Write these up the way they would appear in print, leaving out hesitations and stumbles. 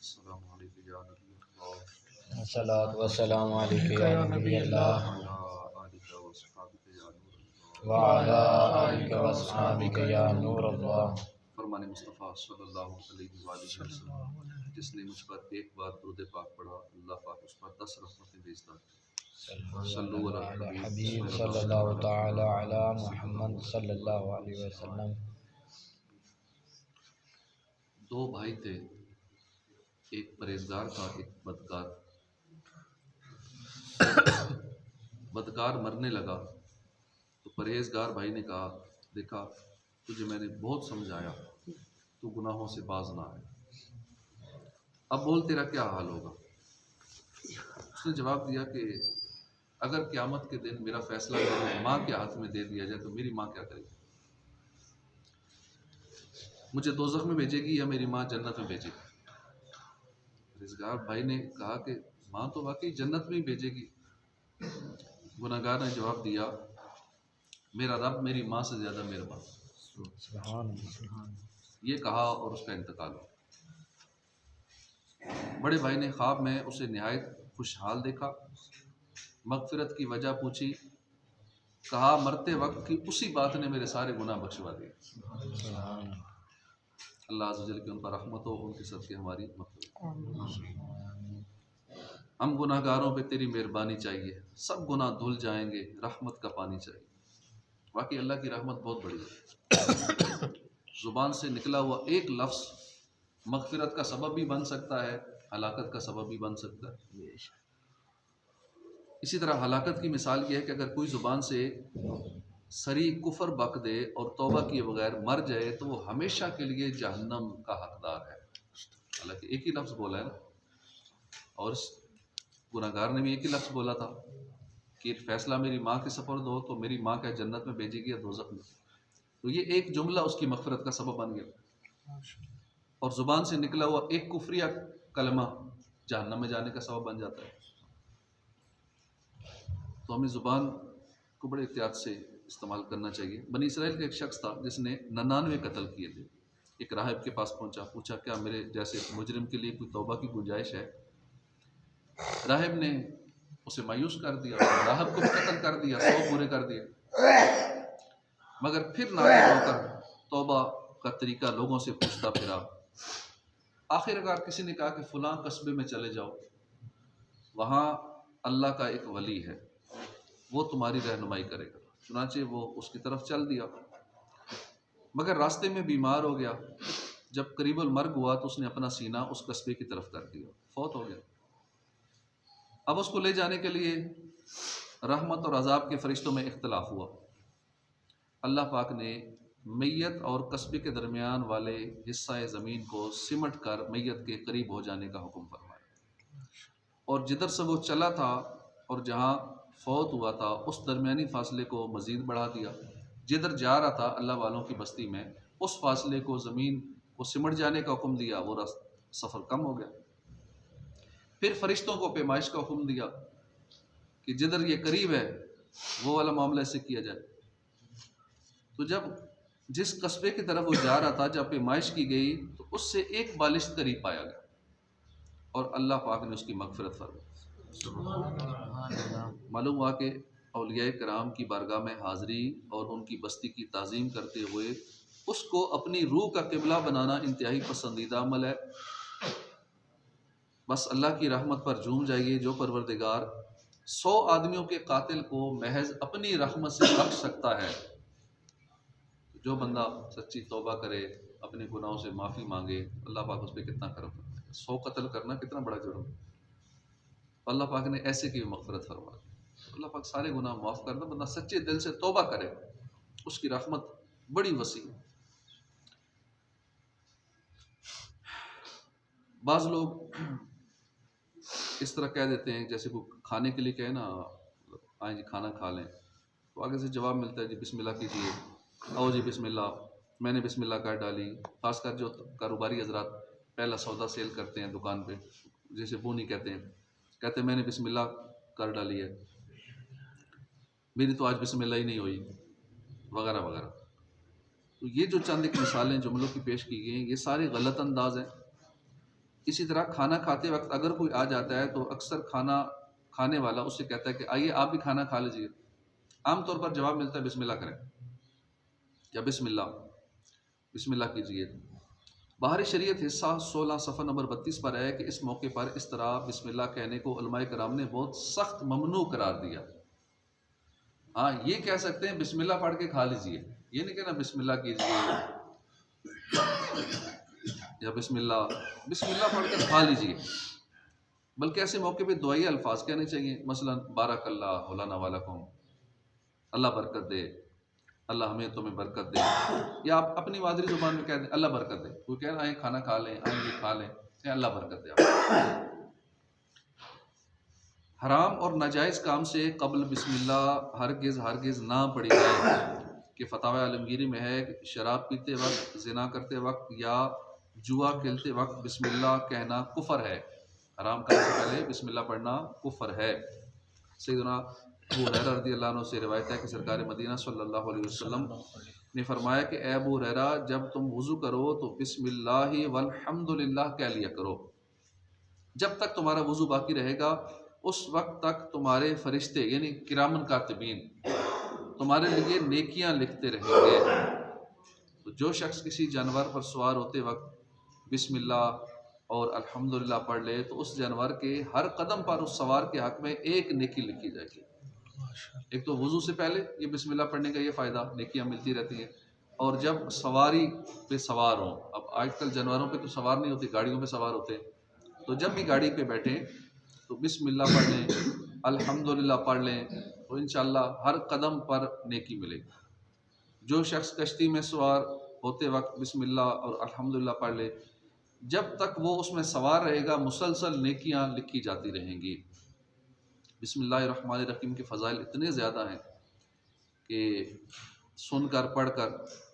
السلام علیکم یا نبی اللہ الصلاۃ والسلام علیک یا نبی اللہ آلک و صحابک یا نور اللہ وعلی آلک واصحابک یا نور اللہ۔ فرمان مصطفیٰ صلی اللہ علیہ وآلہ وسلم، جس نے مجھ پر ایک بار درود پاک پڑھا اللہ پاک اس پر 10 رحمتیں بھیجتا ہے۔ صلو علی علی الحبیب حبیب صلی اللہ تعالی علی محمد صلی اللہ علیہ وسلم۔ دو بھائی تھے، ایک پرہیزگار تھا ایک بدکار۔ بدکار مرنے لگا تو پرہیزگار بھائی نے کہا، دیکھا تجھے میں نے بہت سمجھایا، تو گناہوں سے باز نہ آئے، اب بول تیرا کیا حال ہوگا؟ اس نے جواب دیا کہ اگر قیامت کے دن میرا فیصلہ میری ماں کے ہاتھ میں دے دیا جائے تو میری ماں کیا کرے گی؟ مجھے دوزخ میں بھیجے گی یا میری ماں جنت میں بھیجے گی؟ پرہیزگار بھائی نے کہا کہ ماں تو واقعی جنت میں ہی بھیجے گی۔ گناہگار نے جواب دیا، میرا رب میری ماں سے زیادہ مہربان۔ سبحان اللہ۔ یہ کہا اور اس کا انتقال ہوا۔ بڑے بھائی نے خواب میں اسے نہایت خوشحال دیکھا، مغفرت کی وجہ پوچھی، کہا مرتے وقت کی اسی بات نے میرے سارے گناہ بخشوا دیے۔ اللہ عز و جل کی ان پر رحمت ہو، ان کے صدقے ہماری مغفرت۔ ہم گناہ گاروں پہ تیری مہربانی چاہیے، سب گناہ دھل جائیں گے، رحمت کا پانی چاہیے۔ واقعی اللہ کی رحمت بہت بڑی ہے۔ زبان سے نکلا ہوا ایک لفظ مغفرت کا سبب بھی بن سکتا ہے، ہلاکت کا سبب بھی بن سکتا ہے۔ اسی طرح ہلاکت کی مثال یہ ہے کہ اگر کوئی زبان سے سری کفر بک دے اور توبہ کیے بغیر مر جائے تو وہ ہمیشہ کے لیے جہنم کا حقدار ہے۔ حالانکہ ایک ہی لفظ بولا ہے نا، اور اس گناہ گار نے بھی ایک ہی لفظ بولا تھا کہ فیصلہ میری ماں کے سپرد ہو تو میری ماں کیا جنت میں بھیجے گی یا دوزخ میں؟ تو یہ ایک جملہ اس کی مغفرت کا سبب بن گیا، اور زبان سے نکلا ہوا ایک کفریہ کلمہ جہنم میں جانے کا سبب بن جاتا ہے۔ تو ہمیں زبان کو بڑے احتیاط سے استعمال کرنا چاہیے۔ بنی اسرائیل کا ایک شخص تھا جس نے 99 قتل کیے تھے۔ ایک راہب کے پاس پہنچا، پوچھا کیا میرے جیسے مجرم کے لیے کوئی توبہ کی گنجائش ہے؟ راہب نے اسے مایوس کر دیا، راہب کو بھی قتل کر دیا، 100 پورے کر دیے، مگر پھر ناراض ہو کر توبہ کا طریقہ لوگوں سے پوچھتا پھرا۔ آخرکار کسی نے کہا کہ فلاں قصبے میں چلے جاؤ، وہاں اللہ کا ایک ولی ہے، وہ تمہاری رہنمائی کرے گا۔ چنانچہ وہ اس کی طرف چل دیا، مگر راستے میں بیمار ہو گیا۔ جب قریب المرگ ہوا تو اس نے اپنا سینہ اس قصبے کی طرف کر دیا، فوت ہو گیا۔ اب اس کو لے جانے کے لیے رحمت اور عذاب کے فرشتوں میں اختلاف ہوا۔ اللہ پاک نے میت اور قصبے کے درمیان والے حصہ زمین کو سمٹ کر میت کے قریب ہو جانے کا حکم فرمایا، اور جدھر سے وہ چلا تھا اور جہاں فوت ہوا تھا اس درمیانی فاصلے کو مزید بڑھا دیا۔ جدھر جا رہا تھا اللہ والوں کی بستی میں، اس فاصلے کو زمین کو سمٹ جانے کا حکم دیا، وہ سفر کم ہو گیا۔ پھر فرشتوں کو پیمائش کا حکم دیا کہ جدھر یہ قریب ہے وہ والا معاملہ سے کیا جائے۔ تو جب جس قصبے کی طرف وہ جا رہا تھا، جب پیمائش کی گئی تو اس سے ایک بالشت قریب پایا گیا، اور اللہ پاک نے اس کی مغفرت فرمائی۔ معلوم ہوا کہ اولیاء کرام کی بارگاہ میں حاضری اور ان کی بستی کی تعظیم کرتے ہوئے اس کو اپنی روح کا قبلہ بنانا انتہائی پسندیدہ عمل ہے۔ بس اللہ کی رحمت پر جھوم جائیے۔ جو پروردگار 100 آدمیوں کے قاتل کو محض اپنی رحمت سے بخش سکتا ہے، جو بندہ سچی توبہ کرے، اپنے گناہوں سے معافی مانگے، اللہ پاک اس پہ کتنا کرم کرتا ہے۔ 100 قتل کرنا کتنا بڑا جرم ہے، اللہ پاک نے ایسے کی مغفرت فرما دی۔ اللہ پاک سارے گناہ معاف کرتا، بندہ سچے دل سے توبہ کرے، اس کی رحمت بڑی وسیع ہے۔ بعض لوگ اس طرح کہہ دیتے ہیں، جیسے کوئی کھانے کے لیے کہے نا، آئیں جی کھانا کھا لیں، تو آگے سے جواب ملتا ہے جی بسم اللہ کیجیے، آؤ جی بسم اللہ، میں نے بسم اللہ کر ڈالی۔ خاص کر جو کاروباری حضرات پہلا سودا سیل کرتے ہیں دکان پہ، جیسے بونی کہتے ہیں میں نے بسم اللہ کر ڈالی ہے، میری تو آج بسم اللہ ہی نہیں ہوئی، وغیرہ وغیرہ۔ تو یہ جو چند ایک مثالیں جملوں کی پیش کی گئی ہیں، یہ سارے غلط انداز ہیں۔ اسی طرح کھانا کھاتے وقت اگر کوئی آ جاتا ہے تو اکثر کھانا کھانے والا اس سے کہتا ہے کہ آئیے آپ بھی کھانا کھا لیجیے. عام طور پر جواب ملتا ہے بسم اللہ کریں یا بسم اللہ کیجیے. بہار شریعت حصہ 16 صفحہ نمبر 32 پر ہے کہ اس موقع پر اس طرح بسم اللہ کہنے کو علماء کرام نے بہت سخت ممنوع قرار دیا. ہاں یہ کہہ سکتے ہیں بسم اللہ پڑھ کے کھا لیجیے، یہ نہیں کہنا بسم اللہ کیجیے یا بسم اللہ پڑھ کر کھا لیجیے، بلکہ ایسے موقع پہ دعائیہ الفاظ کہنے چاہیے. مثلا بارک اللہ لنا ولکم، اللہ برکت دے، اللہ ہمیں تمہیں برکت دے، یا آپ اپنی مادری زبان میں کہہ دیں اللہ برکت دے. کوئی کہہ رہا آئیں کھانا کھا لیں، آئیں یہ کھا لیں، کہ اللہ برکت دے. حرام اور ناجائز کام سے قبل بسم اللہ ہرگز نہ پڑھی جائے کہ فتاوی عالمگیری میں ہے کہ شراب پیتے وقت، زنا کرتے وقت یا جوا کھیلتے وقت بسم اللہ کہنا کفر ہے. حرام کام سے پہلے بسم اللہ پڑھنا کفر ہے. سیدنا ابو ہریرہ رضی اللہ عنہ سے روایت ہے کہ سرکار مدینہ صلی اللہ علیہ وسلم نے فرمایا کہ اے ابو ہریرہ، جب تم وضو کرو تو بسم اللہ والحمد للہ کہہ لیا کرو. جب تک تمہارا وضو باقی رہے گا اس وقت تک تمہارے فرشتے یعنی کرامن کاتبین تمہارے لیے نیکیاں لکھتے رہیں گے. تو جو شخص کسی جانور پر سوار ہوتے وقت بسم اللہ اور الحمدللہ پڑھ لے تو اس جانور کے ہر قدم پر اس سوار کے حق میں ایک نیکی لکھی جائے گی. ایک تو وضو سے پہلے یہ بسم اللہ پڑھنے کا یہ فائدہ، نیکیاں ملتی رہتی ہیں. اور جب سواری پہ سوار ہوں، اب آج کل جانوروں پہ تو سوار نہیں ہوتے، گاڑیوں پہ سوار ہوتے ہیں، تو جب بھی گاڑی پہ بیٹھیں تو بسم اللہ پڑھ لیں، الحمدللہ پڑھ لیں، تو انشاءاللہ ہر قدم پر نیکی ملے گی. جو شخص کشتی میں سوار ہوتے وقت بسم اللہ اور الحمدللہ پڑھ لے، جب تک وہ اس میں سوار رہے گا مسلسل نیکیاں لکھی جاتی رہیں گی. بسم اللہ الرحمن الرحیم کے فضائل اتنے زیادہ ہیں کہ سن کر پڑھ کر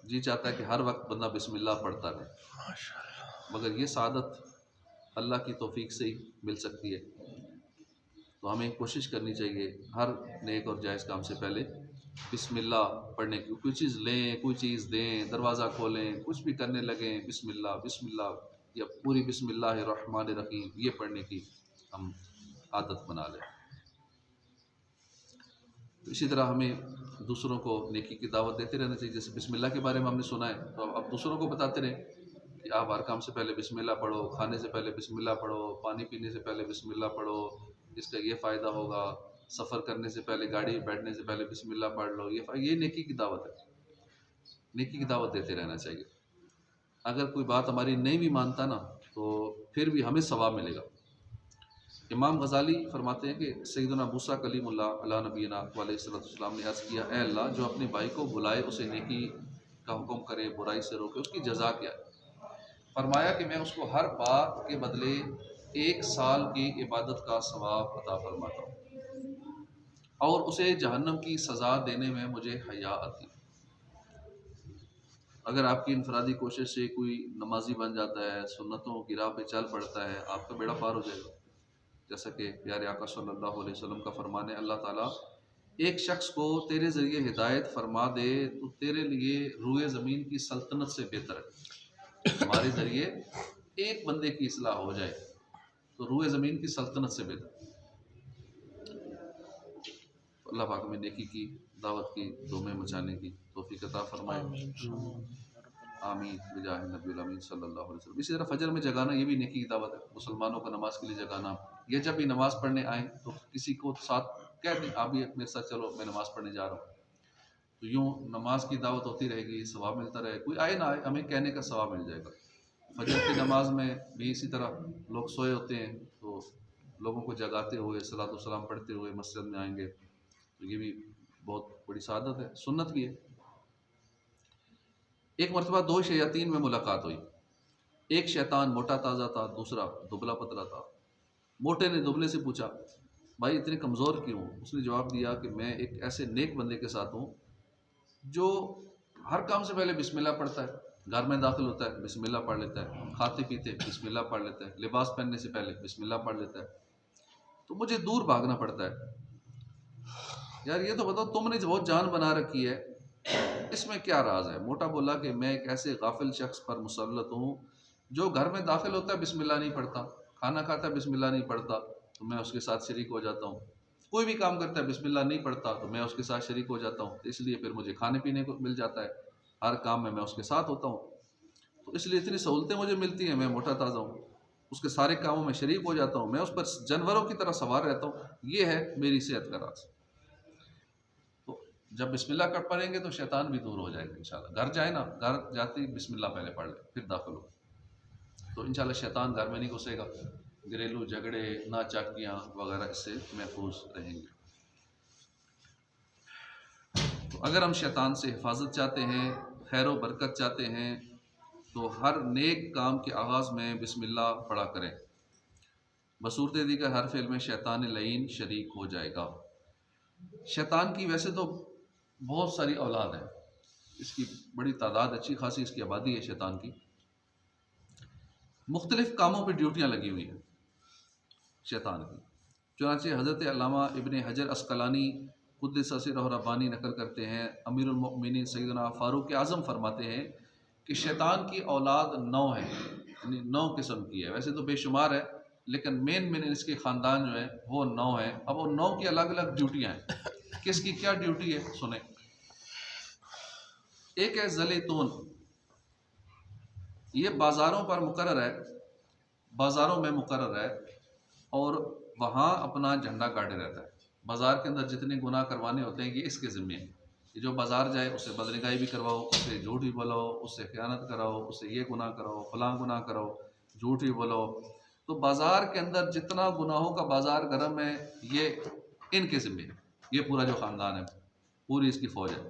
جی چاہتا ہے کہ ہر وقت بندہ بسم اللہ پڑھتا رہے، مگر یہ سعادت اللہ کی توفیق سے ہی مل سکتی ہے. تو ہمیں کوشش کرنی چاہیے ہر نیک اور جائز کام سے پہلے بسم اللہ پڑھنے کی. کوئی چیز لیں، کوئی چیز دیں، دروازہ کھولیں، کچھ بھی کرنے لگیں، بسم اللہ یا پوری بسم اللہ الرحمن الرحیم یہ پڑھنے کی ہم عادت بنا لیں. اسی طرح ہمیں دوسروں کو نیکی کی دعوت دیتے رہنا چاہیے. جیسے بسم اللہ کے بارے میں ہم نے سنا ہے تو اب دوسروں کو بتاتے رہیں کہ آپ ہر کام سے پہلے بسم اللہ پڑھو، کھانے سے پہلے بسم اللہ پڑھو، پانی پینے سے پہلے بسم اللہ پڑھو، اس کا یہ فائدہ ہوگا، سفر کرنے سے پہلے، گاڑی بیٹھنے سے پہلے بسم اللہ پڑھ لو. یہ نیکی کی دعوت ہے، نیکی کی دعوت دیتے رہنا چاہیے. اگر کوئی بات ہماری نہیں بھی مانتا نا تو پھر بھی ہمیں ثواب ملے گا. امام غزالی فرماتے ہیں کہ سیدنا موسیٰ کلیم اللہ علیہ نبینا علیہ السلام نے عرض کیا، اے اللہ، جو اپنے بھائی کو بلائے اسے نیکی کا حکم کرے، برائی سے روکے، اس کی جزا کیا ہے؟ فرمایا کہ میں اس کو ہر بات کے بدلے 1 سال کی عبادت کا ثواب عطا فرماتا ہوں اور اسے جہنم کی سزا دینے میں مجھے حیا آتی. اگر آپ کی انفرادی کوشش سے کوئی نمازی بن جاتا ہے، سنتوں کی راہ پہ چل پڑتا ہے، آپ کا بیڑا پار ہو جائے گا. جیسا کہ پیارے آقا صلی اللہ علیہ وسلم کا فرمان ہے، اللہ تعالیٰ ایک شخص کو تیرے ذریعے ہدایت فرما دے تو تیرے لیے روئے زمین کی سلطنت سے بہتر ہے. ہمارے ذریعے ایک بندے کی اصلاح ہو جائے تو روئے زمین کی سلطنت سے بہتر. اللہ پاک میں نیکی کی دعوت کی دھومیں مچانے کی توفیق عطا فرمائے. آمین بجاہ نبی الامین صلی اللہ علیہ وسلم. اسی طرح فجر میں جگانا یہ بھی نیکی کی دعوت ہے، مسلمانوں کا نماز کے لیے جگانا. یہ جب بھی نماز پڑھنے آئیں تو کسی کو ساتھ کہہ دیں آپ بھی میرے ساتھ چلو، میں نماز پڑھنے جا رہا ہوں. تو یوں نماز کی دعوت ہوتی رہے گی، ثواب ملتا رہے. کوئی آئے نہ آئے ہمیں کہنے کا ثواب مل جائے گا. فجر کی نماز میں بھی اسی طرح لوگ سوئے ہوتے ہیں تو لوگوں کو جگاتے ہوئے صلاۃ والسلام پڑھتے ہوئے مسجد میں آئیں گے تو یہ بھی بہت بڑی سعادت ہے، سنت بھی ہے. ایک مرتبہ 2 شیاطین میں ملاقات ہوئی. ایک شیطان موٹا تازہ تھا، دوسرا دبلا پتلا تھا. موٹے نے دبلے سے پوچھا، بھائی اتنے کمزور کیوں؟ اس نے جواب دیا کہ میں ایک ایسے نیک بندے کے ساتھ ہوں جو ہر کام سے پہلے بسم اللہ پڑھتا ہے، گھر میں داخل ہوتا ہے بسم اللہ پڑھ لیتا ہے، کھاتے پیتے بسم اللہ پڑھ لیتا ہے، لباس پہننے سے پہلے بسم اللہ پڑھ لیتا ہے، تو مجھے دور بھاگنا پڑتا ہے. یار یہ تو بتاؤ تم نے بہت جان بنا رکھی ہے، اس میں کیا راز ہے؟ موٹا بولا کہ میں ایک ایسے غافل شخص پر مسلط ہوں جو گھر میں داخل ہوتا ہے بسم اللہ نہیں پڑھتا، کھانا کھاتا ہے بسم اللہ نہیں پڑھتا، تو میں اس کے ساتھ شریک ہو جاتا ہوں. کوئی بھی کام کرتا ہے بسم اللہ نہیں پڑھتا تو میں اس کے ساتھ شریک ہو جاتا ہوں. اس لیے پھر مجھے کھانے پینے کو مل جاتا ہے، ہر کام میں اس کے ساتھ ہوتا ہوں. تو اس لیے اتنی سہولتیں مجھے ملتی ہیں، میں موٹا تازہ ہوں، اس کے سارے کاموں میں شریک ہو جاتا ہوں، میں اس پر جانوروں کی طرح سوار رہتا ہوں. یہ ہے میری صحت کا راز. تو جب بسم اللہ کر پڑھیں گے تو شیطان بھی دور ہو جائے گا انشاءاللہ. گھر جائے نا، گھر جاتے ہی بسم اللہ پہلے پڑھ لے پھر داخل ہو، تو انشاءاللہ شیطان گھر میں نہیں گھسے گا. گھریلو جھگڑے، ناچاکیاں وغیرہ اس سے محفوظ رہیں گے. تو اگر ہم شیطان سے حفاظت چاہتے ہیں، خیر و برکت چاہتے ہیں، تو ہر نیک کام کے آغاز میں بسم اللہ پڑھا کریں. بصورت دیگر ہر فعل میں شیطان لعین شریک ہو جائے گا. شیطان کی ویسے تو بہت ساری اولاد ہیں، اس کی بڑی تعداد، اچھی خاصی اس کی آبادی ہے شیطان کی. مختلف کاموں پہ ڈیوٹیاں لگی ہوئی ہیں شیطان کی. چنانچہ حضرت علامہ ابن حجر عسقلانی قدس سرہ ربانی نقل کرتے ہیں، امیر المؤمنین سیدنا فاروق اعظم فرماتے ہیں کہ شیطان کی اولاد 9 ہے، یعنی 9 قسم کی ہے. ویسے تو بے شمار ہے لیکن مین اس کے خاندان جو ہے وہ 9 ہے. اب وہ 9 کی الگ الگ ڈیوٹیاں ہیں. کس کی کیا ڈیوٹی ہے سنیں. ایک ہے زلیتون، یہ بازاروں پر مقرر ہے، بازاروں میں مقرر ہے اور وہاں اپنا جھنڈا گاڑے رہتا ہے. بازار کے اندر جتنے گناہ کروانے ہوتے ہیں یہ اس کے ذمے ہیں. کہ جو بازار جائے اس سے بدنگاہی بھی کرواؤ، اس سے جھوٹ بھی بولاؤ، اس سے خیانت کراؤ، اس سے یہ گناہ کراؤ، فلاں گناہ کراؤ، جھوٹ بھی بولاؤ. تو بازار کے اندر جتنا گناہوں کا بازار گرم ہے یہ ان کے ذمے ہے. یہ پورا جو خاندان ہے، پوری اس کی فوج ہے.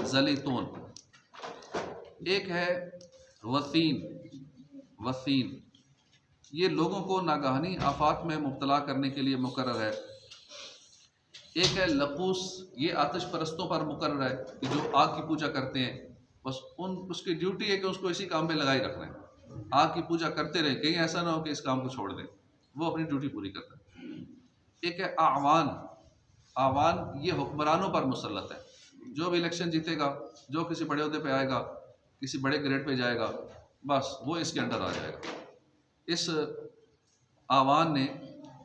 زلیتون. ایک ہے وثین، یہ لوگوں کو ناگہانی آفات میں مبتلا کرنے کے لیے مقرر ہے. ایک ہے لقوس، یہ آتش پرستوں پر مقرر ہے کہ جو آگ کی پوجا کرتے ہیں، بس اس کی ڈیوٹی ہے کہ اس کو اسی کام میں لگائی رکھنا ہے. آگ کی پوجا کرتے رہیں، کہیں ایسا نہ ہو کہ اس کام کو چھوڑ دیں. وہ اپنی ڈیوٹی پوری کرتا ہے. ایک ہے اعوان، یہ حکمرانوں پر مسلط ہے. جو بھی الیکشن جیتے گا، جو کسی بڑے عہدے پہ آئے گا، کسی بڑے گریڈ پہ جائے گا، بس وہ اس کے انڈر آ جائے گا. اس اعوان نے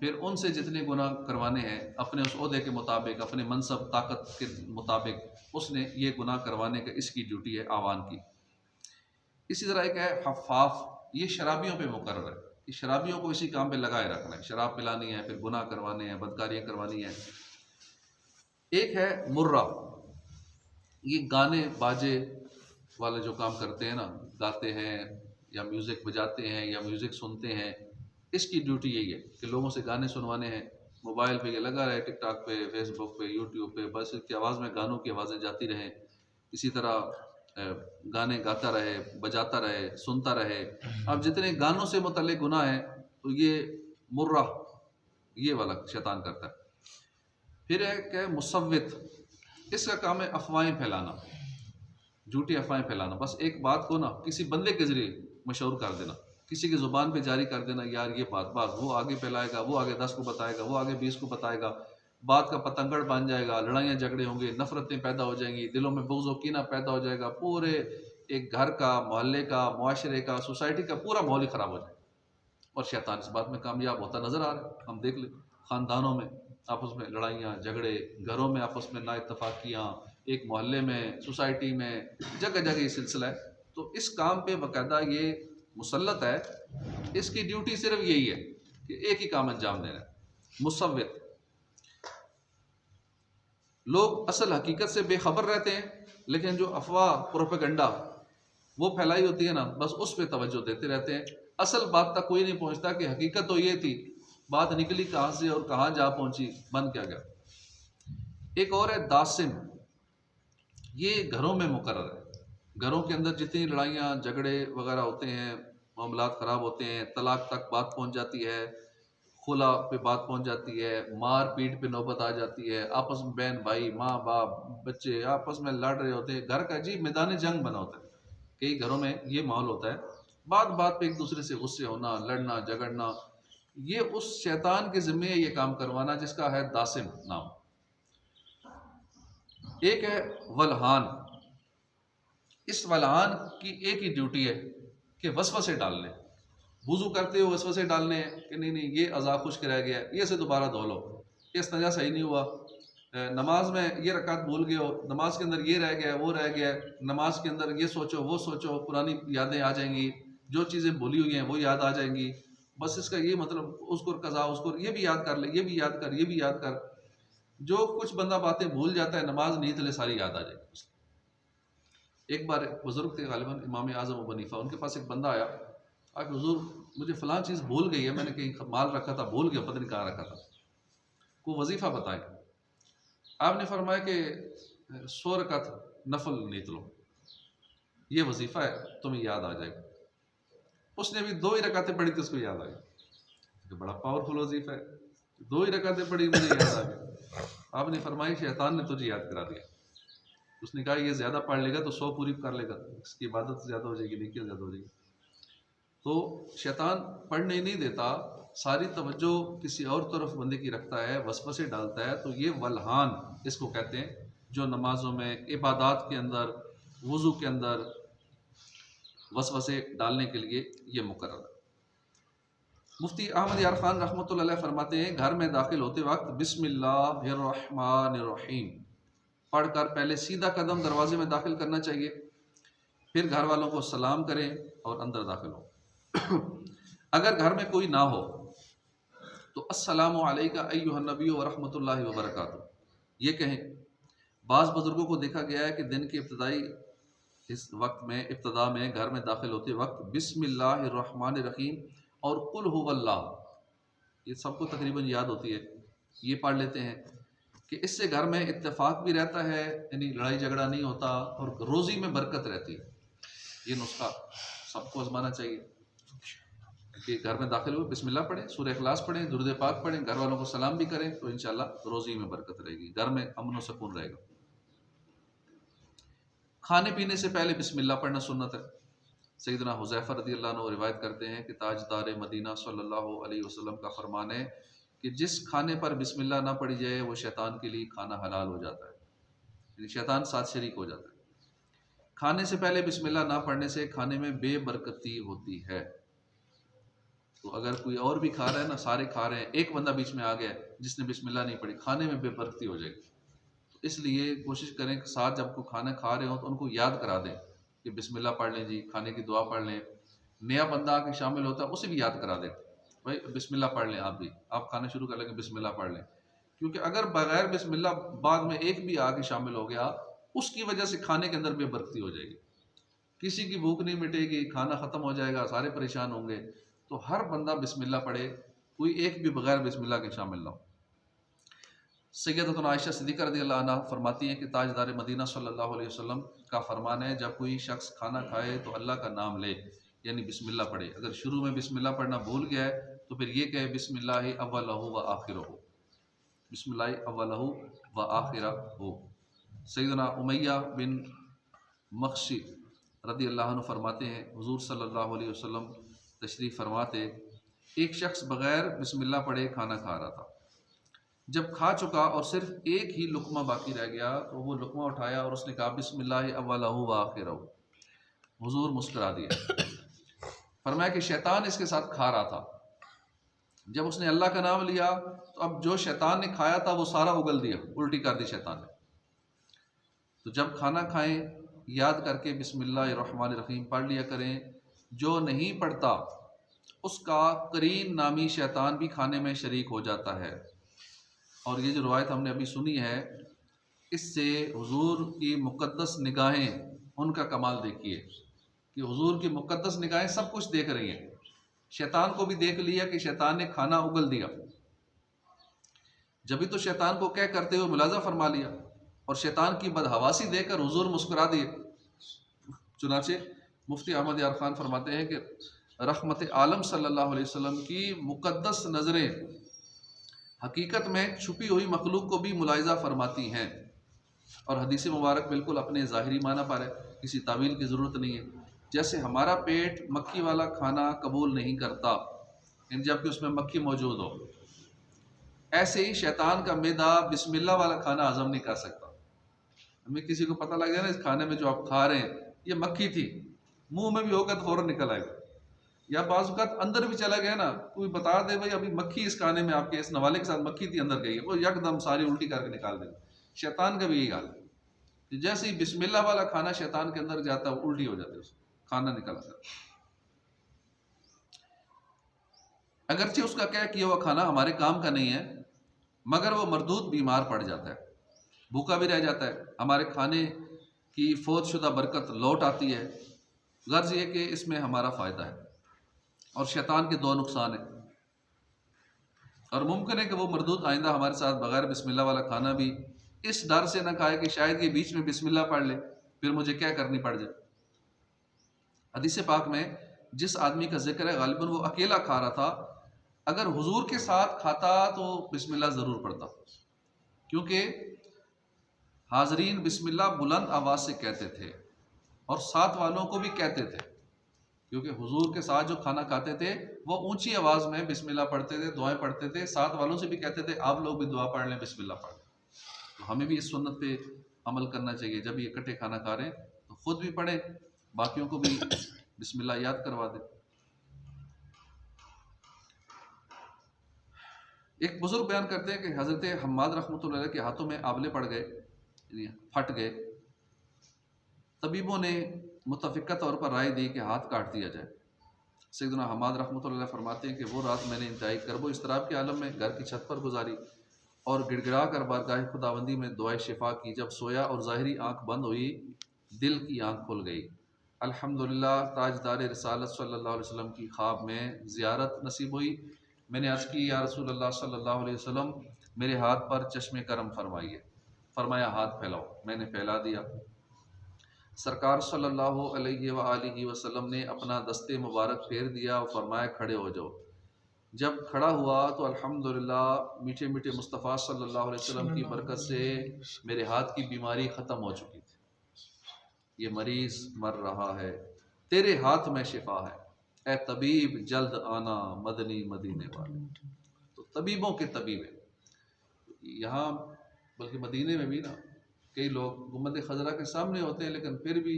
پھر ان سے جتنے گناہ کروانے ہیں اپنے اس عہدے کے مطابق، اپنے منصب طاقت کے مطابق، اس نے یہ گناہ کروانے کا اس کی ڈیوٹی ہے اعوان کی. اسی طرح ایک ہے حفاف، یہ شرابیوں پہ مقرر ہے کہ شرابیوں کو اسی کام پہ لگائے رکھنا ہے، شراب پلانی ہے، پھر گناہ کروانے ہیں، بدکاریاں کروانی ہیں. ایک ہے مرہ، یہ گانے باجے والے جو کام کرتے ہیں نا، گاتے ہیں یا میوزک بجاتے ہیں یا میوزک سنتے ہیں، اس کی ڈیوٹی یہی ہے کہ لوگوں سے گانے سنوانے ہیں. موبائل پہ یہ لگا رہے، ٹک ٹاک پہ، فیس بک پہ، یوٹیوب پہ، بس اس کی آواز میں گانوں کی آوازیں جاتی رہیں. اسی طرح گانے گاتا رہے، بجاتا رہے، سنتا رہے. اب جتنے گانوں سے متعلق گناہ ہیں تو یہ مرہ، یہ والا شیطان کرتا ہے. پھر ایک ہے مصوت، اس کا کام ہے افواہیں پھیلانا، جھوٹی افواہیں پھیلانا. بس ایک بات کو نا کسی بندے کے ذریعے مشہور کر دینا، کسی کی زبان پہ جاری کر دینا، یار یہ بات، وہ آگے پھیلائے گا، وہ آگے 10 کو بتائے گا، وہ آگے 20 کو بتائے گا. بات کا پتنگڑ بن جائے گا، لڑائیاں جھگڑے ہوں گے، نفرتیں پیدا ہو جائیں گی، دلوں میں بغض و کینہ پیدا ہو جائے گا. پورے ایک گھر کا، محلے کا، معاشرے کا، سوسائٹی کا پورا ماحول ہی خراب ہو جائے گا. اور شیطان اس بات میں کامیاب ہوتا نظر آ رہا ہے. ہم دیکھ لیں خاندانوں میں آپس میں لڑائیاں جھگڑے، گھروں میں آپس میں نا اتفاقیاں، ایک محلے میں، سوسائٹی میں، جگہ جگہ یہ سلسلہ ہے. تو اس کام پہ باقاعدہ یہ مسلط ہے. اس کی ڈیوٹی صرف یہی ہے کہ ایک ہی کام انجام دینا ہے، مصوت. لوگ اصل حقیقت سے بے خبر رہتے ہیں، لیکن جو افواہ، پروپیگنڈا وہ پھیلائی ہوتی ہے نا، بس اس پہ توجہ دیتے رہتے ہیں. اصل بات تک کوئی نہیں پہنچتا کہ حقیقت تو یہ تھی، بات نکلی کہاں سے اور کہاں جا پہنچی، بن کیا گیا. ایک اور ہے داسم، یہ گھروں میں مقرر ہے. گھروں کے اندر جتنی لڑائیاں جھگڑے وغیرہ ہوتے ہیں، معاملات خراب ہوتے ہیں، طلاق تک بات پہنچ جاتی ہے، خلا پہ بات پہنچ جاتی ہے، مار پیٹ پہ نوبت آ جاتی ہے، آپس میں بہن بھائی، ماں باپ، بچے آپس میں لڑ رہے ہوتے ہیں. گھر کا عجیب میدان جنگ بنا ہوتا ہے. کئی گھروں میں یہ ماحول ہوتا ہے، بات بات پہ ایک دوسرے سے غصے ہونا، لڑنا جھگڑنا. یہ اس شیطان کے ذمے یہ کام کروانا جس کا ہے داسم نام. ایک ہے ولہان، اس ولہان کی ایک ہی ڈیوٹی ہے کہ وسوسے ڈال لیں. وضو کرتے ہوئے وسوسے ڈالنے ہیں کہ نہیں یہ اعضاء خشک رہ گیا ہے، یہ سے دوبارہ دھو لو، یہ استنجا صحیح نہیں ہوا، نماز میں یہ رکعت بھول گئے ہو، نماز کے اندر یہ رہ گیا ہے، وہ رہ گیا ہے، نماز کے اندر یہ سوچو وہ سوچو، پرانی یادیں آ جائیں گی، جو چیزیں بھولی ہوئی ہیں وہ یاد آ جائیں گی، بس اس کا یہ مطلب اس کو قضا، اس کو یہ بھی یاد کر لے، یہ بھی یاد کر، یہ بھی یاد کر، جو کچھ بندہ باتیں بھول جاتا ہے نماز نیت لے ساری یاد آ جائے گی۔ ایک بار ایک بزرگ تھے غالباً امام اعظم ابو حنیفہ، ان کے پاس ایک بندہ آیا کہ حضور مجھے فلاں چیز بھول گئی ہے، میں نے کہیں مال رکھا تھا بھول گیا، پتہ نہیں کہاں رکھا تھا، کوئی وظیفہ بتائیں۔ آپ نے فرمایا کہ 100 رکعت نفل نیت لو، یہ وظیفہ ہے تمہیں یاد آ جائے گا۔ اس نے بھی 2 ہی رکعتیں پڑھی تھی، اس کو یاد آ گیا کہ بڑا پاورفل وظیفہ ہے، 2 ہی رکعتیں پڑھی مجھے یاد آ گیا۔ آپ نے فرمایا شیطان نے تجھے یاد کرا دیا۔ اس نے کہا یہ زیادہ پڑھ لے گا تو 100 پوری کر لے گا، اس کی عبادت زیادہ ہو جائے گی، نیکیاں زیادہ ہو جائے گی۔ تو شیطان پڑھنے نہیں دیتا، ساری توجہ کسی اور طرف بندے کی رکھتا ہے، وسوسے ڈالتا ہے، تو یہ ولہان اس کو کہتے ہیں، جو نمازوں میں، عبادات کے اندر، وضو کے اندر وسوسے ڈالنے کے لیے یہ مقرر ہے۔ مفتی احمد یار خان رحمۃ اللہ علیہ فرماتے ہیں گھر میں داخل ہوتے وقت بسم اللہ الرحمن الرحیم پڑھ کر پہلے سیدھا قدم دروازے میں داخل کرنا چاہیے، پھر گھر والوں کو سلام کریں اور اندر داخل ہو۔ اگر گھر میں کوئی نہ ہو تو السلام علیکم ایھا النبی ورحمۃ اللہ وبرکاتہ یہ کہیں۔ بعض بزرگوں کو دیکھا گیا ہے کہ دن کے ابتدائی اس وقت میں ابتدا میں گھر میں داخل ہوتے وقت بسم اللہ الرحمن الرحیم اور قل هو اللہ، یہ سب کو تقریباً یاد ہوتی ہے، یہ پڑھ لیتے ہیں کہ اس سے گھر میں اتفاق بھی رہتا ہے، یعنی لڑائی جھگڑا نہیں ہوتا، اور روزی میں برکت رہتی ہے۔ یہ نسخہ سب کو آزمانا چاہیے کہ گھر میں داخل ہوئے بسم اللہ پڑھیں، سورہ اخلاص پڑھیں، درود پاک پڑھیں، گھر والوں کو سلام بھی کریں، تو انشاءاللہ روزی میں برکت رہے گی، گھر میں امن و سکون رہے گا۔ کھانے پینے سے پہلے بسم اللہ پڑھنا سنت ہے۔ سیدنا حذیفہ رضی اللہ عنہ روایت کرتے ہیں کہ تاجدار مدینہ صلی اللہ علیہ وسلم کا فرمان ہے کہ جس کھانے پر بسم اللہ نہ پڑھی جائے وہ شیطان کے لیے کھانا حلال ہو جاتا ہے، یعنی شیطان ساتھ شریک ہو جاتا ہے۔ کھانے سے پہلے بسم اللہ نہ پڑھنے سے کھانے میں بے برکتی ہوتی ہے۔ تو اگر کوئی اور بھی کھا رہا ہے نا، سارے کھا رہے ہیں، ایک بندہ بیچ میں آ گیا جس نے بسم اللہ نہیں پڑھی، کھانے میں بے برکتی ہو جائے گی۔ تو اس لیے کوشش کریں کہ ساتھ جب کوئی کھانا کھا رہے ہوں تو ان کو یاد کرا دیں کہ بسم اللہ پڑھ لیں جی، کھانے کی دعا پڑھ لیں۔ نیا بندہ آ کے شامل ہوتا ہے اسے بھی یاد کرا دیں بھائی بسم اللہ پڑھ لیں، آپ بھی، آپ کھانا شروع کر لیں کہ بسم اللہ پڑھ لیں، کیونکہ اگر بغیر بسم اللہ بعد میں ایک بھی آ کے شامل ہو گیا، اس کی وجہ سے کھانے کے اندر بے برکتی ہو جائے گی، کسی کی بھوک نہیں مٹے گی، کھانا ختم ہو جائے گا، سارے پریشان ہوں گے۔ تو ہر بندہ بسم اللہ پڑھے، کوئی ایک بھی بغیر بسم اللہ کے شامل نہ ہو۔ سیدتنا عائشہ صدیقہ رضی اللہ عنہ فرماتی ہیں کہ تاجدار مدینہ صلی اللہ علیہ وسلم کا فرمان ہے جب کوئی شخص کھانا کھائے تو اللہ کا نام لے، یعنی بسم اللہ پڑھے۔ اگر شروع میں بسم اللہ پڑھنا بھول گیا ہے تو پھر یہ کہے بسم اللہ اولہ و آخرہ، بسم اللہ اولہ و آخرہ ہو۔ سیدنا امیہ بن مخشی رضی اللہ عنہ فرماتے ہیں حضور صلی اللہ علیہ وسلم تشریف فرماتے، ایک شخص بغیر بسم اللہ پڑھے کھانا کھا رہا تھا، جب کھا چکا اور صرف ایک ہی لقمہ باقی رہ گیا تو وہ لقمہ اٹھایا اور اس نے کہا بسم اللہ اولہ و آخرہ، حضور مسکرا دیا۔ فرمایا کہ شیطان اس کے ساتھ کھا رہا تھا، جب اس نے اللہ کا نام لیا تو اب جو شیطان نے کھایا تھا وہ سارا اگل دیا، الٹی کر دی شیطان نے۔ تو جب کھانا کھائیں یاد کر کے بسم اللہ الرحمن الرحیم پڑھ لیا کریں، جو نہیں پڑھتا اس کا قرین نامی شیطان بھی کھانے میں شریک ہو جاتا ہے۔ اور یہ جو روایت ہم نے ابھی سنی ہے، اس سے حضور کی مقدس نگاہیں، ان کا کمال دیکھیے کہ حضور کی مقدس نگاہیں سب کچھ دیکھ رہی ہیں، شیطان کو بھی دیکھ لیا کہ شیطان نے کھانا اگل دیا، جبھی تو شیطان کو کہہ کرتے ہوئے ملاحظہ فرما لیا، اور شیطان کی بدحواسی دیکھ کر حضور مسکرا دیے۔ چنانچہ مفتی احمد یار خان فرماتے ہیں کہ رحمت عالم صلی اللہ علیہ وسلم کی مقدس نظریں حقیقت میں چھپی ہوئی مخلوق کو بھی ملاحظہ فرماتی ہیں، اور حدیث مبارک بالکل اپنے ظاہری معنی پر ہے، کسی تعویل کی ضرورت نہیں ہے۔ جیسے ہمارا پیٹ مکھی والا کھانا قبول نہیں کرتا جبکہ اس میں مکھی موجود ہو، ایسے ہی شیطان کا معدہ بسم اللہ والا کھانا ہضم نہیں کر سکتا۔ ہمیں کسی کو پتہ لگ جائے نا اس کھانے میں جو آپ کھا رہے ہیں یہ مکھی تھی، منہ میں بھی ہوگا تو فوراً نکل آئے گا، یا بعض اوقات اندر بھی چلا گیا نا، کوئی بتا دے بھائی ابھی مکھی اس کھانے میں آپ کے اس نوالے کے ساتھ مکھی تھی اندر گئی ہے، وہ یکدم ساری الٹی کر کے نکال دے. شیطان کا بھی یہی حال ہے کہ جیسے ہی بسم اللہ والا کھانا شیطان کے اندر جاتا ہے الٹی ہو جاتی ہے، اس کھانا نکل آتا ہے. اگرچہ اس کا کیا ہوا کھانا ہمارے کام کا نہیں ہے، مگر وہ مردود بیمار پڑ جاتا ہے، بھوکا بھی رہ جاتا ہے، ہمارے کھانے کی فوت شدہ برکت لوٹ آتی ہے. غرض یہ کہ اس میں ہمارا فائدہ ہے اور شیطان کے 2 نقصان ہیں. اور ممکن ہے کہ وہ مردود آئندہ ہمارے ساتھ بغیر بسم اللہ والا کھانا بھی اس ڈر سے نہ کھائے کہ شاید یہ بیچ میں بسم اللہ پڑھ لے پھر مجھے کیا کرنی پڑ جائے. حدیث پاک میں جس آدمی کا ذکر ہے غالباً وہ اکیلا کھا رہا تھا، اگر حضور کے ساتھ کھاتا تو بسم اللہ ضرور پڑھتا، کیونکہ حاضرین بسم اللہ بلند آواز سے کہتے تھے اور ساتھ والوں کو بھی کہتے تھے، کیونکہ حضور کے ساتھ جو کھانا کھاتے تھے وہ اونچی آواز میں بسم اللہ پڑھتے تھے، دعائیں پڑھتے تھے، ساتھ والوں سے بھی کہتے تھے آپ لوگ بھی دعا پڑھ لیں، بسم اللہ پڑھ لیں. تو ہمیں بھی اس سنت پہ عمل کرنا چاہیے، جب یہ اکٹھے کھانا کھا رہے ہیں تو خود بھی پڑھیں، باقیوں کو بھی بسم اللہ یاد کروا دیں. ایک بزرگ بیان کرتے ہیں کہ حضرت حماد رحمۃ اللہ علیہ کے ہاتھوں میں آبلے پڑ گئے، یعنی پھٹ گئے. طبیبوں نے متفقہ طور پر رائے دی کہ ہاتھ کاٹ دیا جائے. سیدنا حماد رحمۃ اللہ علیہ فرماتے ہیں کہ وہ رات میں نے انتہائی کرب و اضطراب کے عالم میں گھر کی چھت پر گزاری اور گڑ گڑا کر بارگاہ خداوندی میں دعائے شفا کی. جب سویا اور ظاہری آنکھ بند ہوئی، دل کی آنکھ کھل گئی. الحمدللہ تاجدار رسالت صلی اللہ علیہ وسلم کی خواب میں زیارت نصیب ہوئی. میں نے عرض کی یا رسول اللہ صلی اللہ علیہ وسلم میرے ہاتھ پر چشم کرم فرمائیے. فرمایا ہاتھ پھیلاؤ. میں نے پھیلا دیا. سرکار صلی اللہ علیہ وآلہ وسلم نے اپنا دست مبارک پھیر دیا اور فرمایا کھڑے ہو جاؤ. جب کھڑا ہوا تو الحمدللہ میٹھے میٹھے مصطفیٰ صلی اللہ علیہ وسلم کی برکت سے میرے ہاتھ کی بیماری ختم ہو چکی تھی. یہ مریض مر رہا ہے، تیرے ہاتھ میں شفا ہے، اے طبیب جلد آنا مدنی مدینے والے. تو طبیبوں کے طبیب ہیں یہاں، بلکہ مدینے میں بھی نا کئی لوگ گنبد خضرا کے سامنے ہوتے ہیں لیکن پھر بھی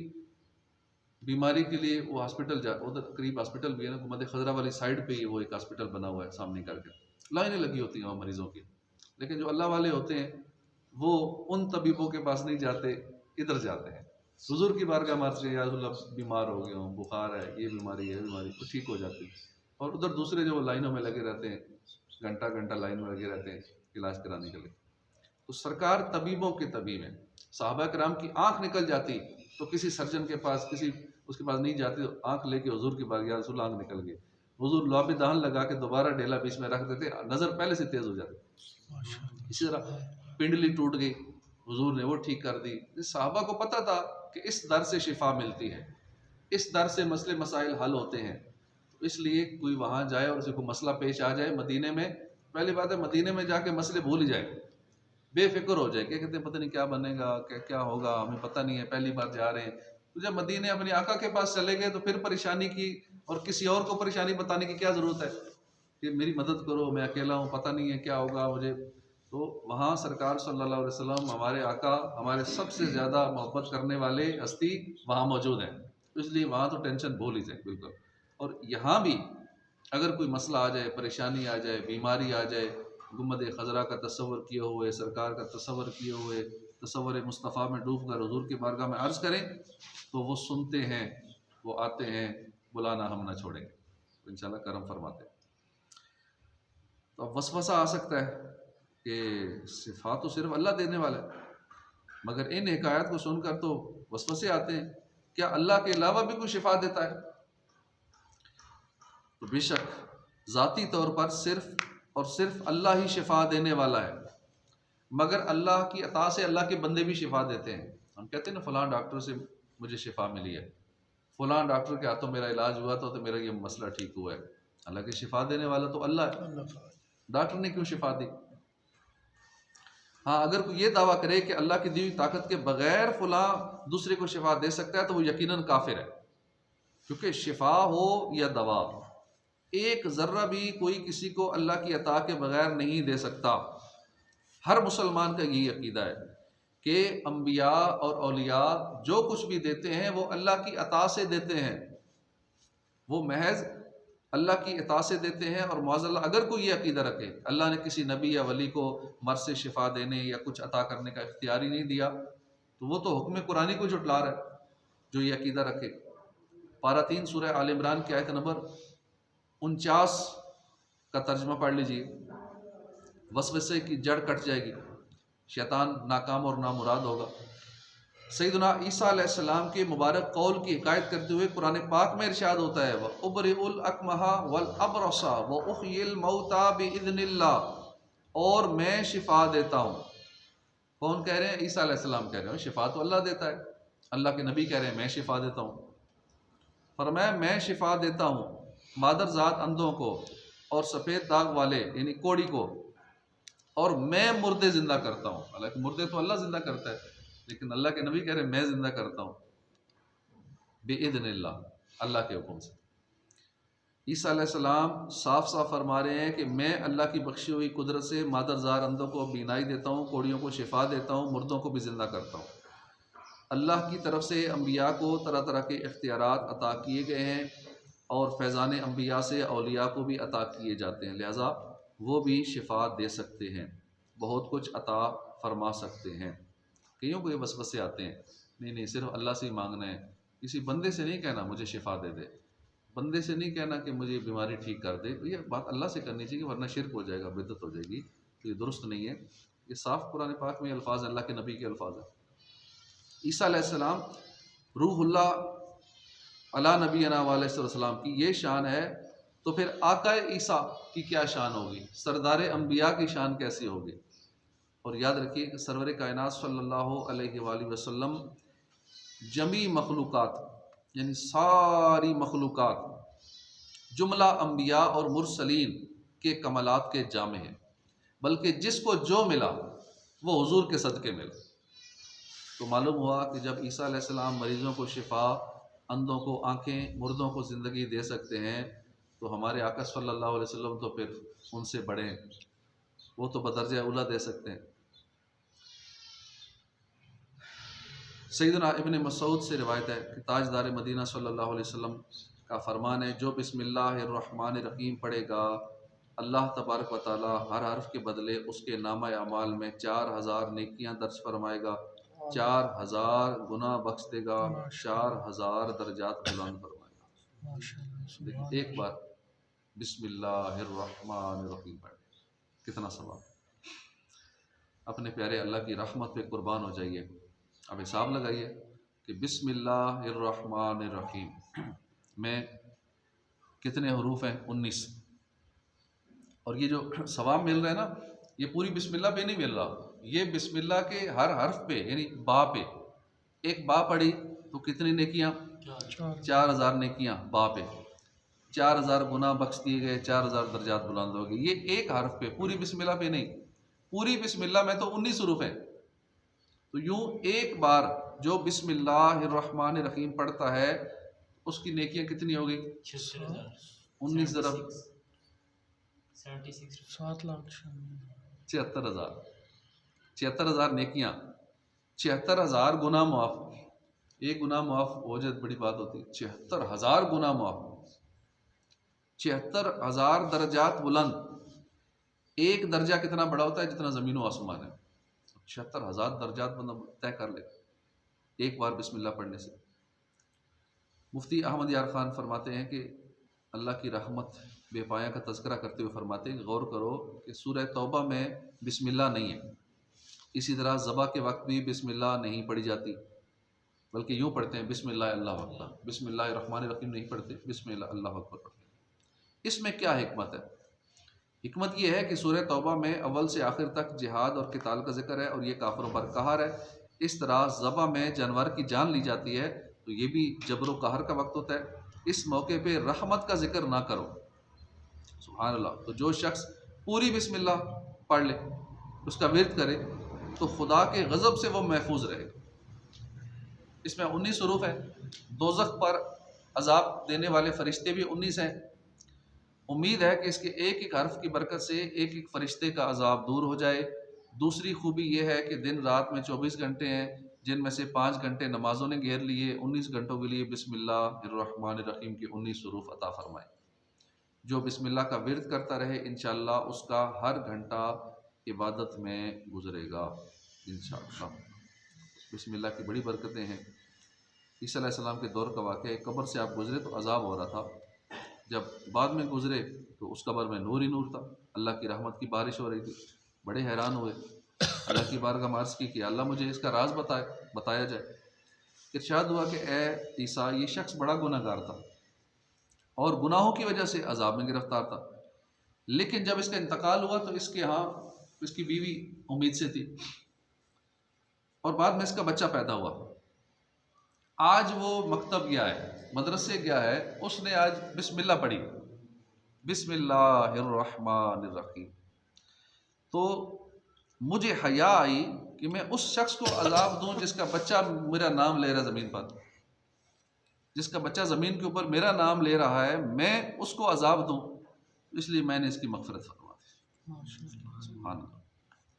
بیماری کے لیے وہ ہاسپٹل ادھر قریب ہاسپٹل بھی ہے نا، گنبد خضرا والی سائڈ پہ ہی وہ ایک ہاسپٹل بنا ہوا ہے سامنے کر کے، لائنیں لگی ہوتی ہیں وہاں مریضوں کی. لیکن جو اللہ والے ہوتے ہیں وہ ان طبیبوں کے پاس نہیں جاتے، ادھر جاتے ہیں حضور کی بارگاہ مارتے، یا رسول اللہ بیمار ہو گئے ہوں، بخار ہے، یہ بیماری ہے، یہ بیماری، وہ ٹھیک ہو جاتی ہے. اور ادھر دوسرے جو لائنوں میں لگے رہتے ہیں، گھنٹہ گھنٹہ لائن میں لگے رہتے ہیں علاج کرانے کے لیے. تو سرکار طبیبوں کے طبیب ہیں. صحابہ کرام کی آنکھ نکل جاتی تو کسی سرجن کے پاس، کسی اس کے پاس نہیں جاتی، تو آنکھ لے کے حضور کی بارگاہ، رسول آنکھ نکل گئی، حضور لعاب دہن لگا کے دوبارہ ڈیلا بیچ میں رکھ دیتے، نظر پہلے سے تیز ہو جاتی. اسی طرح پنڈلی ٹوٹ گئی، حضور نے وہ ٹھیک کر دی. صحابہ کو پتہ تھا کہ اس در سے شفا ملتی ہے، اس در سے مسئلے مسائل حل ہوتے ہیں. اس لیے کوئی وہاں جائے اور اسے کوئی مسئلہ پیش آ جائے مدینے میں، پہلی بات ہے مدینے میں جا کے مسئلے بھول ہی جائے، بے فکر ہو جائے کہ کہتے ہیں پتہ نہیں کیا بنے گا، کیا ہوگا، ہمیں پتہ نہیں ہے، پہلی بار جا رہے ہیں. تو جب مدینے اپنے آقا کے پاس چلے گئے تو پھر پریشانی کی اور کسی اور کو پریشانی بتانے کی کیا ضرورت ہے کہ میری مدد کرو، میں اکیلا ہوں، پتہ نہیں ہے کیا ہوگا مجھے. تو وہاں سرکار صلی اللہ علیہ وسلم، ہمارے آقا، ہمارے سب سے زیادہ محبت کرنے والے ہستی وہاں موجود ہیں، اس لیے وہاں تو ٹینشن بھول ہی جائے بالکل. اور یہاں بھی اگر کوئی مسئلہ آ جائے، پریشانی آ جائے، بیماری آ جائے، گنبد خضرا کا تصور کیے ہوئے، سرکار کا تصور کیے ہوئے، تصور مصطفیٰ میں ڈوب کر حضور کی بارگاہ میں عرض کریں تو وہ سنتے ہیں، وہ آتے ہیں، بلانا ہم نہ چھوڑیں گے، انشاءاللہ کرم فرماتے ہیں. تو اب وسوسہ آ سکتا ہے کہ شفا تو صرف اللہ دینے والا ہے، مگر ان حکایات کو سن کر تو وسوسے آتے ہیں، کیا اللہ کے علاوہ بھی کوئی شفا دیتا ہے؟ تو بے شک ذاتی طور پر صرف اور صرف اللہ ہی شفا دینے والا ہے، مگر اللہ کی عطا سے اللہ کے بندے بھی شفا دیتے ہیں. ہم کہتے ہیں نا فلاں ڈاکٹر سے مجھے شفا ملی ہے، فلاں ڈاکٹر کے ہاتھوں میرا علاج ہوا تو میرا یہ مسئلہ ٹھیک ہوا ہے. حالانکہ شفا دینے والا تو اللہ ہے، ڈاکٹر نے کیوں شفا دی؟ ہاں اگر کوئی یہ دعویٰ کرے کہ اللہ کی دی ہوئی طاقت کے بغیر فلاں دوسرے کو شفا دے سکتا ہے تو وہ یقیناً کافر ہے، کیونکہ شفا ہو یا دوا، ایک ذرہ بھی کوئی کسی کو اللہ کی عطا کے بغیر نہیں دے سکتا. ہر مسلمان کا یہی عقیدہ ہے کہ انبیاء اور اولیاء جو کچھ بھی دیتے ہیں وہ اللہ کی عطا سے دیتے ہیں، وہ محض اللہ کی اطاعت سے دیتے ہیں، اور معاذ اللہ اگر کوئی یہ عقیدہ رکھے اللہ نے کسی نبی یا ولی کو مرض سے شفا دینے یا کچھ عطا کرنے کا اختیار ہی نہیں دیا، تو وہ تو حکم قرآنی کو جھٹلا رہا ہے جو یہ عقیدہ رکھے۔ پارہ 3 سورہ آل عمران کی آیت نمبر 49 کا ترجمہ پڑھ لیجئے۔ وسوسے کی جڑ کٹ جائے گی، شیطان ناکام اور نامراد ہوگا۔ سیدنا عیسیٰ علیہ السلام کے مبارک قول کی حکایت کرتے ہوئے قرآن پاک میں ارشاد ہوتا ہے وَأُبْرِئُ الْأَكْمَحَ وَالْأَبْرَصَ وَأُحْيِي الْمَوْتَى بِإِذْنِ اللَّهِ، اور میں شفا دیتا ہوں۔ کون کہہ رہے ہیں؟ عیسیٰ علیہ السلام کہہ رہے ہیں، شفا تو اللہ دیتا ہے، اللہ کے نبی کہہ رہے ہیں میں شفا دیتا ہوں۔ فرمایا میں شفا دیتا ہوں مادر ذات اندھوں کو اور سفید داغ والے یعنی کوڑی کو، اور میں مردے زندہ کرتا ہوں۔ حالانکہ مردے تو اللہ زندہ کرتا ہے، لیکن اللہ کے نبی کہہ رہے ہیں میں زندہ کرتا ہوں بِإِذْنِ اللہ، اللہ کے حکم سے۔ عیسیٰ علیہ السلام صاف صاف فرما رہے ہیں کہ میں اللہ کی بخشی ہوئی قدرت سے مادر زار اندھوں کو بینائی دیتا ہوں، کوڑیوں کو شفا دیتا ہوں، مردوں کو بھی زندہ کرتا ہوں۔ اللہ کی طرف سے انبیاء کو طرح طرح کے اختیارات عطا کیے گئے ہیں، اور فیضان انبیاء سے اولیاء کو بھی عطا کیے جاتے ہیں، لہٰذا وہ بھی شفا دے سکتے ہیں، بہت کچھ عطا فرما سکتے ہیں۔ کئیوں کو یہ وسوسے آتے ہیں نہیں صرف اللہ سے ہی مانگنا ہے، کسی بندے سے نہیں کہنا مجھے شفا دے دے، بندے سے نہیں کہنا کہ مجھے بیماری ٹھیک کر دے، یہ بات اللہ سے کرنی چاہیے، ورنہ شرک ہو جائے گا، بدعت ہو جائے گی، تو یہ درست نہیں ہے۔ یہ صاف قرآن پاک میں الفاظ اللہ کے نبی کے الفاظ ہیں۔ عیسیٰ علیہ السلام روح اللہ علی نبینا علیہ السلام کی یہ شان ہے، تو پھر آقا عیسیٰ کی کیا شان ہوگی، سردار انبیاء کی شان کیسی ہوگی؟ اور یاد رکھیے کہ سرور کائنات صلی اللہ علیہ وآلہ وسلم جمی مخلوقات یعنی ساری مخلوقات جملہ انبیاء اور مرسلین کے کمالات کے جامع ہیں، بلکہ جس کو جو ملا وہ حضور کے صدقے ملا۔ تو معلوم ہوا کہ جب عیسیٰ علیہ السلام مریضوں کو شفا، اندھوں کو آنکھیں، مردوں کو زندگی دے سکتے ہیں، تو ہمارے آقا صلی اللہ علیہ وسلم تو پھر ان سے بڑے ہیں، وہ تو بدرجہ اولیٰ دے سکتے ہیں۔ سیدنا ابن مسعود سے روایت ہے کہ تاجدار مدینہ صلی اللہ علیہ وسلم کا فرمان ہے جو بسم اللہ الرحمن الرحیم پڑھے گا، اللہ تبارک و تعالی ہر حرف کے بدلے اس کے نامہ اعمال میں 4000 نیکیاں درج فرمائے گا، 4000 گناہ بخش دے گا، 4000 درجات بلند فرمائے گا۔ دیکھیں ایک بار بسم اللہ الرحمن الرحیم پڑھے، کتنا ثواب۔ اپنے پیارے اللہ کی رحمت پہ قربان ہو جائیے۔ اب حساب لگائیے کہ بسم اللہ الرحمن الرحیم میں کتنے حروف ہیں؟ 19۔ اور یہ جو ثواب مل رہا ہے نا، یہ پوری بسم اللہ پہ نہیں مل رہا، یہ بسم اللہ کے ہر حرف پہ یعنی با پہ، ایک با پڑھی تو کتنی نیکیاں؟ 4000 نیکیاں با پہ، 4000 گناہ بخش دیے گئے، 4000 درجات بلند ہو گئے۔ یہ ایک حرف پہ، پوری بسم اللہ پہ نہیں، پوری بسم اللہ میں تو 19 حروف ہیں، تو یوں ایک بار جو بسم اللہ الرحمن الرحیم پڑھتا ہے اس کی نیکیاں کتنی ہو گئی؟ 19 ضرب 7,76,000، 76000 نیکیاں، 76000 گناہ معاف۔ ایک گناہ معاف ہو جائے بڑی بات ہوتی، 76000 گناہ معاف، 76000 درجات بلند۔ ایک درجہ کتنا بڑا ہوتا ہے؟ جتنا زمین و آسمان ہے۔ 76000 درجات بندہ طے کر لے ایک بار بسم اللہ پڑھنے سے۔ مفتی احمد یار خان فرماتے ہیں کہ اللہ کی رحمت بے پایہ کا تذکرہ کرتے ہوئے فرماتے ہیں کہ غور کرو کہ سورہ توبہ میں بسم اللہ نہیں ہے، اسی طرح ذبح کے وقت بھی بسم اللہ نہیں پڑھی جاتی، بلکہ یوں پڑھتے ہیں بسم اللہ اللہ اکبر، بسم اللہ الرحمن الرحیم نہیں پڑھتے، بسم اللہ اللہ اکبر پڑھتے ہیں۔ اس میں کیا حکمت ہے؟ حکمت یہ ہے کہ سورہ توبہ میں اول سے آخر تک جہاد اور قتال کا ذکر ہے، اور یہ کافروں پر قہر ہے۔ اس طرح ذبح میں جانور کی جان لی جاتی ہے تو یہ بھی جبر و قہر کا وقت ہوتا ہے، اس موقع پہ رحمت کا ذکر نہ کرو۔ سبحان اللہ۔ تو جو شخص پوری بسم اللہ پڑھ لے، اس کا ورد کرے، تو خدا کے غضب سے وہ محفوظ رہے۔ اس میں 19 حروف ہیں، دوزخ پر عذاب دینے والے فرشتے بھی 19 ہیں۔ امید ہے کہ اس کے ایک ایک حرف کی برکت سے ایک ایک فرشتے کا عذاب دور ہو جائے۔ دوسری خوبی یہ ہے کہ دن رات میں 24 گھنٹے ہیں، جن میں سے 5 گھنٹے نمازوں نے گھیر لیے، 19 گھنٹوں کے لیے بسم اللہ الرحمن الرحیم کے 19 حروف عطا فرمائے۔ جو بسم اللہ کا ورد کرتا رہے انشاءاللہ اس کا ہر گھنٹہ عبادت میں گزرے گا انشاءاللہ۔ بسم اللہ کی بڑی برکتیں ہیں۔ عیسیٰ علیہ السلام کے دور کا واقعہ ہے، قبر سے آپ گزرے تو عذاب ہو رہا تھا، جب بعد میں گزرے تو اس قبر میں نور ہی نور تھا، اللہ کی رحمت کی بارش ہو رہی تھی۔ بڑے حیران ہوئے، اللہ کی بارگاہ میں عرض کی کہ اللہ مجھے اس کا راز بتایا جائے۔ ارشاد ہوا کہ اے عیسیٰ، یہ شخص بڑا گناہ گار تھا اور گناہوں کی وجہ سے عذاب میں گرفتار تھا، لیکن جب اس کا انتقال ہوا تو اس کے ہاں اس کی بیوی امید سے تھی اور بعد میں اس کا بچہ پیدا ہوا۔ آج وہ مکتب گیا ہے، مدرسے گیا ہے، اس نے آج بسم اللہ پڑھی، بسم اللہ الرحمن الرحیم، تو مجھے حیا آئی کہ میں اس شخص کو عذاب دوں جس کا بچہ میرا نام لے رہا ہے زمین پر، جس کا بچہ زمین کے اوپر میرا نام لے رہا ہے، میں اس کو عذاب دوں، اس لیے میں نے اس کی مغفرت فرما دی۔ سبحان اللہ۔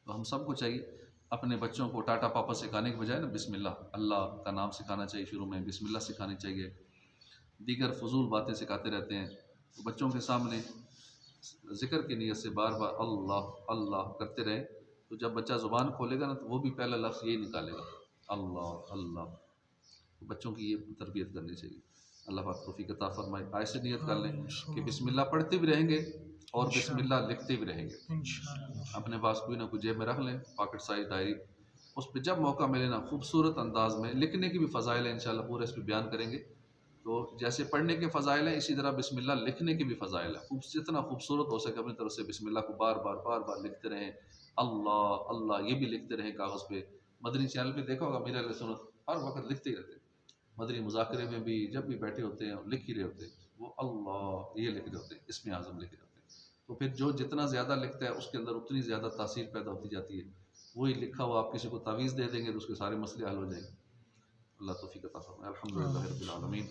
تو ہم سب کو چاہیے اپنے بچوں کو ٹاٹا پاپا سکھانے کے بجائے نا بسم اللہ کا نام سکھانا چاہیے، شروع میں بسم اللہ سکھانی چاہیے۔ دیگر فضول باتیں سکھاتے رہتے ہیں تو بچوں کے سامنے ذکر کی نیت سے بار بار اللہ اللہ کرتے رہیں، تو جب بچہ زبان کھولے گا نا تو وہ بھی پہلا لفظ یہی نکالے گا، اللہ اللہ۔ تو بچوں کی یہ تربیت کرنی چاہیے۔ اللہ پاک توفیق عطا فرمائے۔ آئے سے نیت کر لیں کہ بسم اللہ پڑھتے بھی رہیں گے اور بسم اللہ لکھتے بھی رہیں گے۔ اپنے پاس کوئی نہ کوئی جیب میں رکھ لیں، پاکٹ سائز ڈائری، اس پہ جب موقع ملے نا خوبصورت انداز میں لکھنے کی بھی فضائل ہیں، انشاءاللہ پورے اس پہ بیان کریں گے۔ تو جیسے پڑھنے کے فضائل ہیں اسی طرح بسم اللہ لکھنے کے بھی فضائل ہیں، جتنا خوبصورت ہو سکے اپنی طرف سے بسم اللہ کو بار بار لکھتے رہیں، اللہ اللہ یہ بھی لکھتے رہیں کاغذ پہ۔ مدنی چینل پہ دیکھا ہوگا میرا سنت ہر وقت لکھتے ہی رہتے ہیں، مدنی مذاکرے میں بھی جب بھی بیٹھے ہوتے ہیں لکھ ہی رہے ہوتے ہیں، وہ اللہ یہ لکھ رہے ہوتے ہیں، اسم اعظم لکھ رہے ہوتے ہیں۔ تو پھر جو جتنا زیادہ لکھتا ہے اس کے اندر اتنی زیادہ تاثیر پیدا ہوتی جاتی ہے۔ وہی لکھا ہوا آپ کسی کو تعویذ دے دیں گے تو اس کے سارے مسئلے حل ہو جائیں گے۔ اللہ توفیق عطا فرمائے۔ الحمدللہ رب العالمین۔